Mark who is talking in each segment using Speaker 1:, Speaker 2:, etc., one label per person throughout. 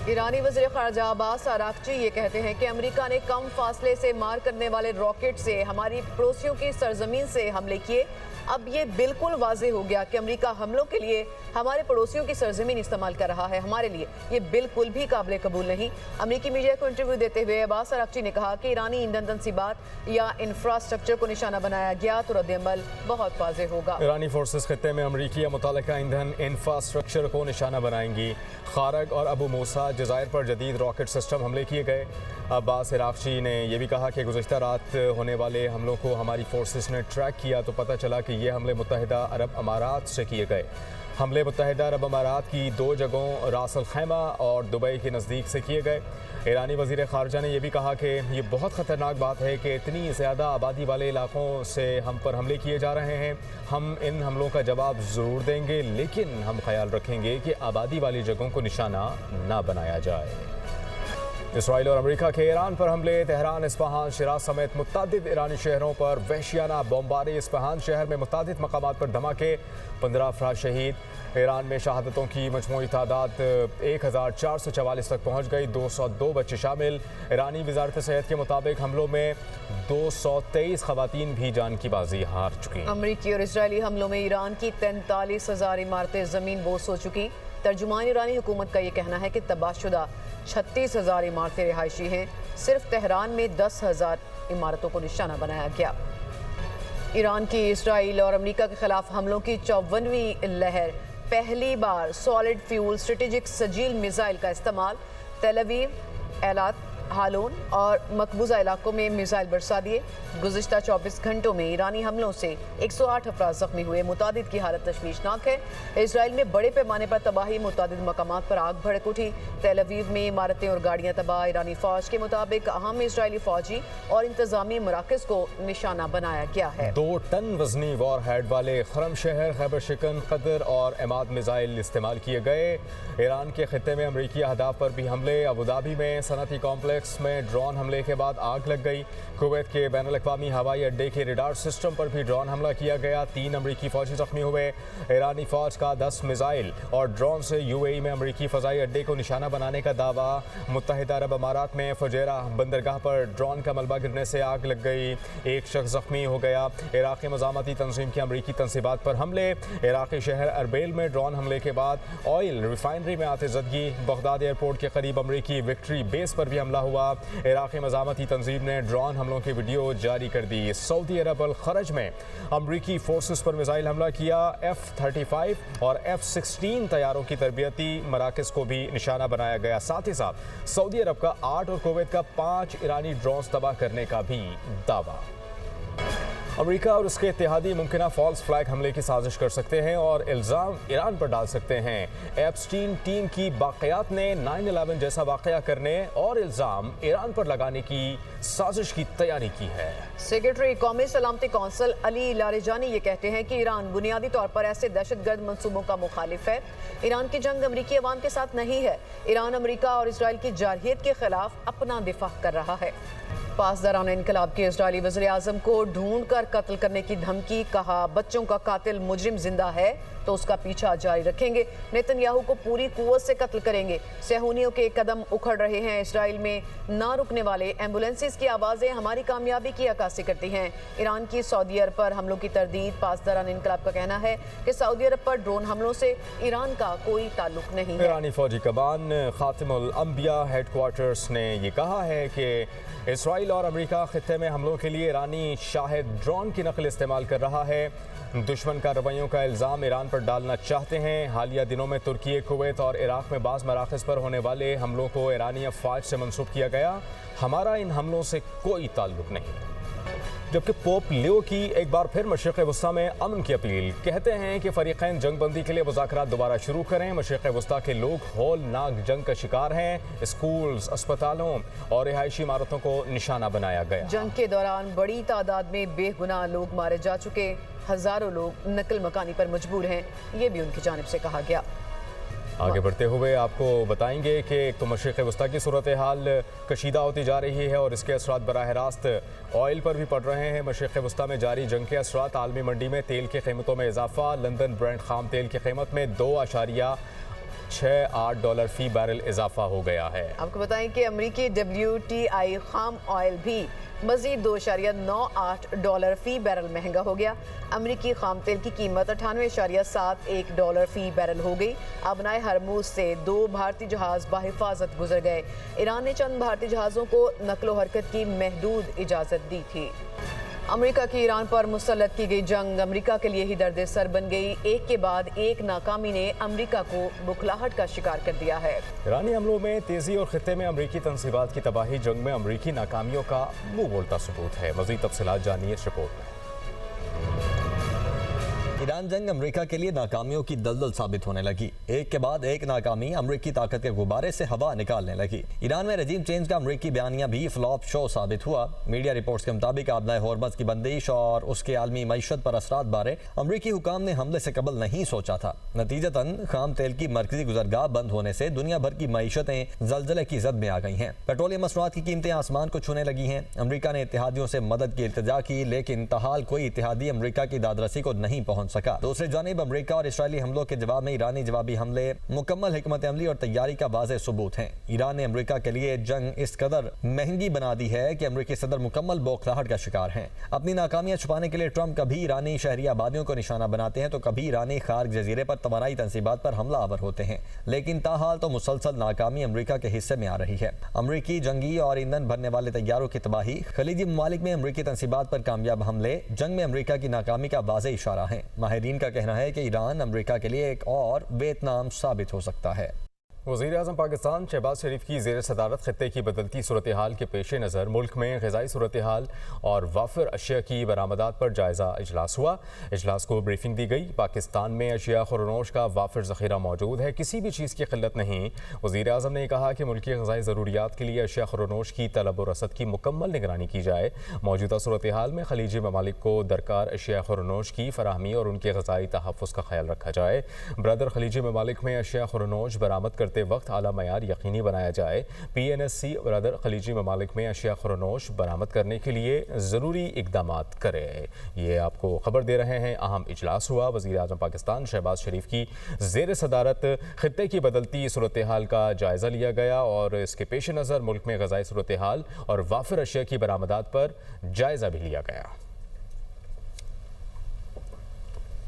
Speaker 1: ایرانی وزیر خارجہ عباس اراغچی یہ کہتے ہیں کہ امریکہ نے کم فاصلے سے مار کرنے والے راکٹ سے ہماری پڑوسیوں کی سرزمین سے حملے کیے۔ اب یہ بالکل واضح ہو گیا کہ امریکہ حملوں کے لیے ہمارے پڑوسیوں کی سرزمین استعمال کر رہا ہے۔ ہمارے لیے یہ بالکل بھی قابل قبول نہیں۔ امریکی میڈیا کو انٹرویو دیتے ہوئے عباس اراغچی نے کہا کہ ایرانی ایندھن تنصیبات یا انفراسٹرکچر کو نشانہ بنایا گیا تو رد عمل بہت واضح ہوگا۔
Speaker 2: ایرانی فورسز خطے میں امریکی یا متعلقہ ایندھن انفراسٹرکچر کو نشانہ بنائیں گی۔ خارق اور ابو موسیٰ جزائر پر جدید راکٹ سسٹم حملے کیے گئے۔ عباس اراغچی نے یہ بھی کہا کہ گزشتہ رات ہونے والے حملوں کو ہماری فورسز نے ٹریک کیا تو پتہ چلا کہ یہ حملے متحدہ عرب امارات سے کیے گئے۔ حملے متحدہ عرب امارات کی 2 جگہوں راس الخیمہ اور دبئی کے نزدیک سے کیے گئے۔ ایرانی وزیر خارجہ نے یہ بھی کہا کہ یہ بہت خطرناک بات ہے کہ اتنی زیادہ آبادی والے علاقوں سے ہم پر حملے کیے جا رہے ہیں۔ ہم ان حملوں کا جواب ضرور دیں گے، لیکن ہم خیال رکھیں گے کہ آبادی والی جگہوں کو نشانہ نہ بنایا جائے۔ اسرائیل اور امریکہ کے ایران پر حملے۔ تہران، اصفہان، شیراز سمیت متعدد ایرانی شہروں پر وحشیانہ بمباری۔ اصفہان شہر میں متعدد مقامات پر دھماکے، 15 افراد شہید۔ ایران میں شہادتوں کی مجموعی تعداد 1444 تک پہنچ گئی، 202 بچے شامل۔ ایرانی وزارت صحت کے مطابق حملوں میں 223 خواتین بھی جان کی بازی ہار چکی۔
Speaker 1: امریکی اور اسرائیلی حملوں میں ایران کی 43,000 عمارتیں زمین بوس ہو چکی۔ ترجمان ایرانی حکومت کا یہ کہنا ہے کہ تباہ شدہ 36,000 عمارتیں رہائشی ہیں۔ صرف تہران میں 10,000 عمارتوں کو نشانہ بنایا گیا۔ ایران کی اسرائیل اور امریکہ کے خلاف حملوں کی 54ویں لہر۔ پہلی بار سالڈ فیول اسٹریٹجک سجیل میزائل کا استعمال۔ تیل اویو، ایلات، ہالون اور مقبوضہ علاقوں میں میزائل برسا دیے۔ گزشتہ 24 گھنٹوں میں ایرانی حملوں سے 108 افراد زخمی ہوئے۔ متعدد کی حالت تشویشناک ہے۔ اسرائیل میں بڑے پیمانے پر تباہی، متعدد مقامات پر آگ بھڑک اٹھی۔ تیل اویو میں عمارتیں اور گاڑیاں تباہ۔ ایرانی فوج کے مطابق اہم اسرائیلی فوجی اور انتظامی مراکز کو نشانہ بنایا گیا ہے۔
Speaker 2: 2 ٹن وزنی وار ہیڈ والے خرم شہر، خیبر شکن، قطر اور عماد میزائل استعمال کیے گئے۔ ایران کے خطے میں امریکی اہداف پر بھی حملے۔ ابوظہبی میں صنعتی کمپلیکس میں ڈرون حملے کے بعد آگ لگ گئی۔ کویت کے بین الاقوامی ہوائی اڈے کے ریڈار سسٹم پر بھی ڈرون حملہ کیا گیا، 3 امریکی فوجی زخمی ہوئے۔ ایرانی فوج کا 10 میزائل اور ڈرون سے UAE میں امریکی فضائی اڈے کو نشانہ بنانے کا دعویٰ۔ متحدہ عرب امارات میں فجیرہ بندرگاہ پر ڈرون کا ملبہ گرنے سے آگ لگ گئی، 1 شخص زخمی ہو گیا۔ عراقی مزاحمتی تنظیم کی امریکی تنصیبات پر حملے۔ عراقی شہر اربیل میں ڈرون حملے کے بعد آئل ریفائنری میں آتشزدگی۔ بغداد ایئرپورٹ کے قریب امریکی وکٹری بیس پر بھی حملہ ہوا۔ عراقی مزاحمتی تنظیم نے ڈرون حملوں کی ویڈیو جاری کر دی۔ سعودی عرب الخرج میں امریکی فورسز پر میزائل حملہ کیا۔ F-35 اور F-16 طیاروں کی تربیتی مراکز کو بھی نشانہ بنایا گیا۔ ساتھ ہی ساتھ سعودی عرب کا 8 اور کویت کا 5 ایرانی ڈرونز تباہ کرنے کا بھی دعویٰ۔ امریکہ اور اس کے اتحادی ممکنہ فالس فلیگ حملے کی سازش کر سکتے ہیں اور الزام ایران پر ڈال سکتے ہیں۔ ایپسٹین ٹیم کی باقیات نے 9/11 جیسا واقعہ کرنے اور الزام ایران پر لگانے کی سازش کی تیاری کی ہے۔
Speaker 1: سیکرٹری قومی سلامتی کونسل علی لاریجانی یہ کہتے ہیں کہ ایران بنیادی طور پر ایسے دہشت گرد منصوبوں کا مخالف ہے۔ ایران کی جنگ امریکی عوام کے ساتھ نہیں ہے۔ ایران امریکہ اور اسرائیل کی جارحیت کے خلاف اپنا دفاع کر رہا ہے۔ پاسداران انقلاب کے اسرائیلی وزیر اعظم کو ڈھونڈ کر قتل کرنے کی دھمکی، کہا بچوں کا قاتل مجرم زندہ ہے تو اس کا پیچھا جاری رکھیں گے، نیتن یاہو کو پوری قوت سے قتل کریں گے۔ صہیونیوں کے قدم اکھڑ رہے ہیں۔ اسرائیل میں نہ رکنے والے ایمبولینسز کی آوازیں ہماری کامیابی کی عکاسی کرتی ہیں۔ ایران کی سعودی عرب پر حملوں کی تردید۔ پاسداران انقلاب کا کہنا ہے کہ سعودی عرب پر ڈرون حملوں سے ایران کا کوئی تعلق نہیں ہے۔
Speaker 2: ایرانی فوجی کمان خاتم الانبیاء ہیڈ کوارٹرز نے یہ کہا ہے کہ اسرائیل اور امریکہ خطے میں حملوں کے لیے ایرانی شاہد ڈرون کی نقل استعمال کر رہا ہے۔ دشمن کا رویوں کا الزام ایران پر ڈالنا چاہتے ہیں۔ حالیہ دنوں میں ترکی، کویت اور عراق میں بعض مراکز پر ہونے والے حملوں کو ایرانی افواج سے منسوب کیا گیا۔ ہمارا ان حملوں سے کوئی تعلق نہیں۔ جبکہ پوپ لیو کی ایک بار پھر مشرق وسطیٰ میں امن کی اپیل، کہتے ہیں کہ فریقین جنگ بندی کے لیے مذاکرات دوبارہ شروع کریں۔ مشرق وسطیٰ کے لوگ ہولناک جنگ کا شکار ہیں۔ اسکولز، اسپتالوں اور رہائشی عمارتوں کو نشانہ بنایا گیا۔
Speaker 1: جنگ کے دوران بڑی تعداد میں بے گناہ لوگ مارے جا چکے، ہزاروں لوگ نقل مکانی پر مجبور ہیں، یہ بھی ان کی جانب سے کہا گیا۔
Speaker 2: آگے بڑھتے ہوئے آپ کو بتائیں گے کہ ایک تو مشرق وسطیٰ کی صورتحال کشیدہ ہوتی جا رہی ہے اور اس کے اثرات براہ راست آئل پر بھی پڑ رہے ہیں۔ مشرق وسطیٰ میں جاری جنگ کے اثرات، عالمی منڈی میں تیل کی قیمتوں میں اضافہ۔ لندن برنٹ خام تیل کی قیمت میں $6-8 फी बैरल इजाफा हो गया है।
Speaker 1: आपको बताएं कि अमरीकी WTI खाम ऑयल भी मजीद $2.98 फी बैरल महंगा हो गया। अमरीकी खाम तेल की कीमत $98.71 फी बैरल हो गई। अबनाए हरमूज से 2 भारतीय जहाज बाहिफाजत गुजर गए। ईरान ने चंद भारतीय जहाज़ों को नकलो हरकत की महदूद इजाज़त दी थी। अमेरिका की ईरान पर मुसल्लत की गई जंग अमेरिका के लिए ही दर्द सर बन गई। एक के बाद एक नाकामी ने अमेरिका को बुखलाहट का शिकार कर दिया है।
Speaker 2: ईरानी हमलों में तेजी और खित्ते में अमेरिकी तंसीबात की तबाही जंग में अमेरिकी नाकामियों का मुंह बोलता सबूत है। मज़ीद तफसीलात जानिए इस रिपोर्ट में।
Speaker 3: ईरान जंग अमेरिका के लिए नाकामियों की दलदल साबित होने लगी। एक के बाद एक नाकामी अमेरिकी ताकत के गुब्बारे से हवा निकालने लगी। ईरान में रजीम चेंज का अमेरिकी बयानिया भी फ्लॉप शो साबित हुआ। मीडिया रिपोर्ट्स के मुताबिक आबनाए होर्मज़ की बंदिश और उसके आलमी मईशत पर असरात बारे अमेरिकी हुकाम ने हमले से कबल नहीं सोचा था। नतीजतन खाम तेल की मरकजी गुजरगाह बंद होने से दुनिया भर की मईशतें जलजले की जद में आ गई हैं। पेट्रोलियम मसनूआत की कीमतें आसमान को छूने लगी हैं। अमेरिका ने इत्तेहादियों से मदद की इल्तिजा की, लेकिन तहाल कोई इत्तेहादी अमेरिका की दादरसी को नहीं पहुंच सका। दूसरी जानिब अमेरिका और इसराइली हमलों के जवाब में ईरानी जवाबी हमले मुकम्मल हिकमत अमली और तैयारी का वाज़ेह सबूत हैं। ईरान ने अमेरिका के लिए जंग इस कदर महंगी बना दी है कि अमेरिकी सदर मुकम्मल बौखलाहट का शिकार हैं। अपनी नाकामियां छुपाने के लिए ट्रंप कभी ईरानी शहरी आबादियों को निशाना बनाते हैं तो कभी ईरानी खार्क जजीरे पर तवानाई तंसीबात पर हमला आवर होते हैं, लेकिन ताहाल तो मुसलसल नाकामी अमेरिका के हिस्से में आ रही है। अमेरिकी जंगी और ईंधन भरने वाले तैयारों की तबाही, खलीजी ममालिक में अमेरिकी तंसीबात पर कामयाब हमले जंग में अमेरिका की नाकामी का वाज़ेह इशारा है। माहिरीन का कहना है कि ईरान अमेरिका के लिए एक और वियतनाम साबित हो सकता है।
Speaker 2: वज़ीर-ए-आज़म पाकिस्तान शहबाज शरीफ की ज़ेर सदारत खित्ते की बदलती सूरत हाल के पेश नज़र मुल्क में ग़िज़ाई सूरत हाल और वाफिर अशिया की बरामदात पर जायज़ा इजलास हुआ। इजलास को ब्रीफिंग दी गई। पाकिस्तान में अशिया खुरनोश का वाफिर ज़ख़ीरा मौजूद है, किसी भी चीज़ की क़िल्लत नहीं। वज़ीर-ए-आज़म ने कहा कि मुल्की ग़िज़ाई ज़रूरियात के लिए अशिया खुरनोश की तलब और रसद की मुकम्मल निगरानी की जाए। मौजूदा सूरत हाल में खलीजी ममालिक को दरकार अशिया खुरनोश की फराहमी और उनके ग़िज़ाई तहफ़्फ़ुज़ का ख्याल रखा जाए। ब्रदर खलीजी ममालिक में अशिया खुरनोश बरामद करते वक्त आला मयार यकीनी बनाया जाए। PNSC ब्रदर खलीजी ममालिक में अशिया खुरनोश बरामद करने के लिए ज़रूरी इक़दामात करे। ये आपको खबर दे रहे हैं। अहम इजलास हुआ। वज़ीर-ए-आज़म पाकिस्तान शहबाज शरीफ की ज़ेर सदारत खित्ते की बदलती सूरत हाल का जायज़ा लिया गया और इसके पेश नज़र मुल्क में ग़िज़ाई सूरत हाल और वाफिर अशिया की बरामदात पर जायज़ा भी लिया गया।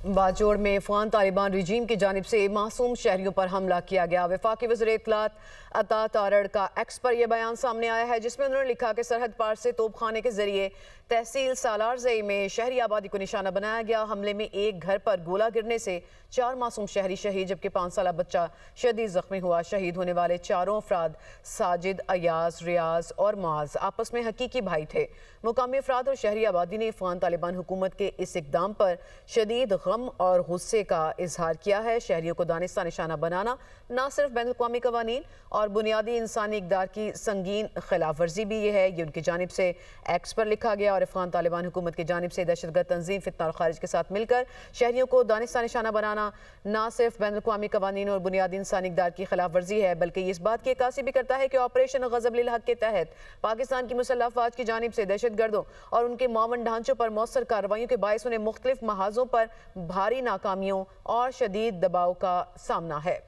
Speaker 1: बाजोड़ में अफगान तालिबान रिजीम की जानिब से मासूम शहरियों पर हमला किया गया। वफाकी वज़ीर इत्तलात अता तारड़ का एक्स पर यह बयान सामने आया है, जिसमें उन्होंने लिखा कि सरहद पार से तोपखाने के जरिए तहसील सालारज़ई में शहरी आबादी को निशाना बनाया गया। हमले में एक घर पर गोला गिरने से 4 मासूम शहरी शहीद, जबकि 5 साला बच्चा शदीद जख्मी हुआ। शहीद होने वाले चारों अफराद साजिद, अयाज, रियाज और मुआज आपस में हकीकी भाई थे। मुकामी अफराद और शहरी आबादी ने अफगान तालिबान हुकूमत के इस इकदाम पर शदीद गम और गुस्से का इजहार किया है। शहरियों को दानिस्ता निशाना बनाना न सिर्फ बैनुल-अक़वामी कवानीन और बुनियादी इंसानी इक़दार की संगीन खिलाफ वर्जी भी है। ये उनकी जानिब से एक्स पर लिखा गया और अफगान तालिबान हुकूमत की जानिब से दहशतगर्द तंजीम फितना और खारिज के साथ मिलकर शहरियों को दानिस्ता निशाना बनाना न सिर्फ बैनुल-अक़वामी कवानीन और बुनियादी इंसानी इक़दार की खिलाफ वर्जी है, बल्कि ये इस बात की अक्कासी भी करता है कि ऑपरेशन ग़ज़ब लिल हक़ के तहत पाकिस्तान की मुसल्लह अफ़वाज की जानिब से दहशतगर्दों और उनके मावन ढांचों पर मौसर कार्रवाइयों के बायस उन्हें मुख्तलिफ महाजों पर भारी नाकामियों और शदीद दबाव का सामना है।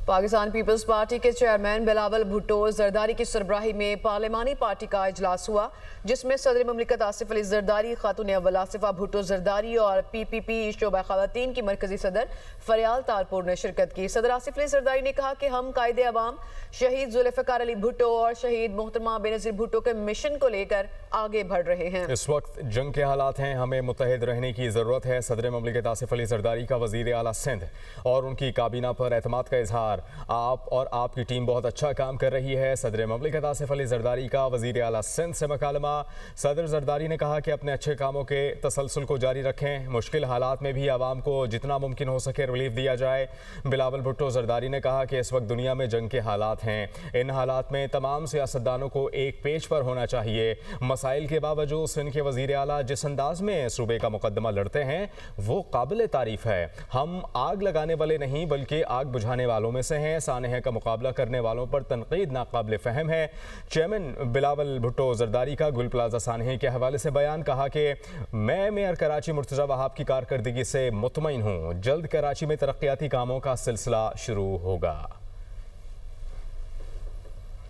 Speaker 1: पाकिस्तान पीपल्स पार्टी के चेयरमैन बिलावल भुट्टो जरदारी की सरबराही में पार्लिमानी पार्टी का इजलास हुआ, जिसमें सदर ममलिकत आसिफ अली जरदारी, खातून अव्वल आसिफा भुट्टो जरदारी और PPP शोबा ख़वातीन की मरकजी सदर फरियाल तारपुर ने शिरकत की। सदर आसिफ अली जरदारी ने कहा कि हम कायदे अवाम शहीद जुल्फ़िकार अली भुट्टो और शहीद मोहतरमा बेनज़ीर भुट्टो के मिशन को लेकर आगे बढ़ रहे हैं।
Speaker 2: इस वक्त जंग के हालात हैं, हमें मुत्तहिद रहने की ज़रूरत है। सदर ममलिकत आसिफ अली जरदारी का वज़ीर आला सिंध और उनकी काबीना पर एतमाद का इजहार। आप और आपकी टीम बहुत अच्छा काम कर रही है। सदर ममलिकत आसिफ अली जरदारी का वज़ीर आला सिंध से मकालमा। सदर जरदारी ने कहा कि अपने अच्छे कामों के तसलसल को जारी रखें, मुश्किल हालात में भी आवाम को जितना मुमकिन हो सके रिलीफ दिया जाए। बिलावल भुट्टो जरदारी ने कहा कि इस वक्त दुनिया में जंग के हालात हैं, इन हालात में तमाम सियासतदानों को एक पेज पर होना चाहिए। मसाइल के बावजूद सिंध के वज़ीर आला जिस अंदाज में सूबे का मुकदमा लड़ते हैं वो काबिल तारीफ़ है। हम आग लगाने वाले नहीं बल्कि आग बुझाने वालों में سے ہیں, سانحہ کا مقابلہ کرنے والوں پر تنقید ناقابل فہم ہے. چیئرمین بلاول بھٹو زرداری کا گل پلازا سانحے کے حوالے سے بیان, کہا کہ میں میئر کراچی مرتضی وہاب کی کارکردگی سے مطمئن ہوں, جلد کراچی میں ترقیاتی کاموں کا سلسلہ شروع ہوگا.